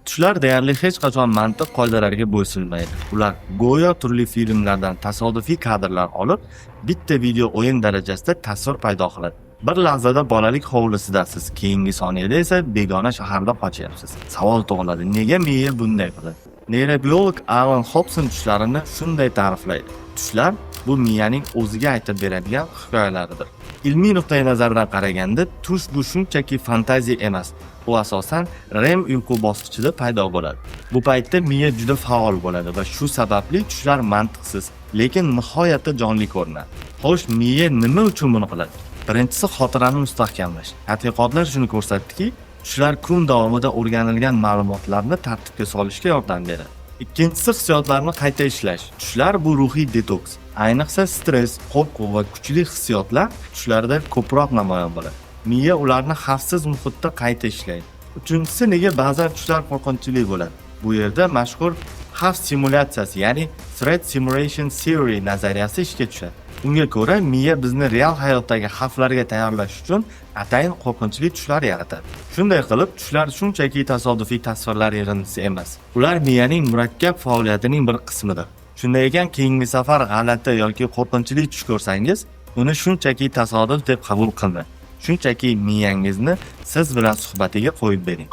Tushlar deyarli hech qachon mantiq qoidalariga bo'ysunmaydi. Ular go'yo turli filmlardan tasodifiy kadrlar olib, bitta video o'yin darajasida tasvir paydo qiladi. Bir lahzada bolalik hovlisidasiz, keyingi soniyada esa begona shaharda qochyapsiz. Savol tug'iladi, nega miya bunday qiladi? Neyrobiolog Alan Hobson tushlarini shunday ta'riflaydi. Tushlar bu miyaning o'ziga aytib beradigan hikoyalaridir. Ilmiy nuqtai nazardan qaraganda, tush bu shunchaki fantaziya emas. Bu asosan REM uyqu bosqichida paydo bo'ladi. Bu paytda miya juda faol bo'ladi va shu sababli tushlar mantiqsiz, lekin nihoyatda jonli ko'rinadi. Xo'sh, miya nima uchun buni qiladi? Birinchisi xotirani mustahkamlash. Tadqiqotlar shuni ko'rsatdiki, tushlar kun davomida o'rganilgan ma'lumotlarni tartibga solishga yordam beradi. Ikkinchisi hissiyotlarni qayta ishlash. Tushlar bu ruhiy detoks. Ayniqsa stress, qo'rquv va kuchli hissiyotlar tushlarda ko'proq namoyon bo'ladi. Miya ularni xavfsiz muhitda qayta ishlaydi. Uchinchisi, nega ba'zan tushlar qo'rqinchli bo'ladi? Bu yerda mashhur xavf simulyatsiyasi, ya'ni Threat Simulation Theory nazariyasi ishga tushadi. Unga ko'ra, miya bizni real hayotdagi xavflarga tayyorlash uchun atayin qo'rqinchli tushlar yaratadi. Shunday qilib, tushlar shunchaki tasodifiy tasvirlar yig'indisi emas. Ular miyaning murakkab faoliyatining bir qismidir. Shunday ekan, keyingi safar g'alati yoki qo'rqinchli tush ko'rsangiz, uni shunchaki tasodif deb qabul qilmang. Shunchaki miyangizni siz bilan suhbatiga qo'yib bering.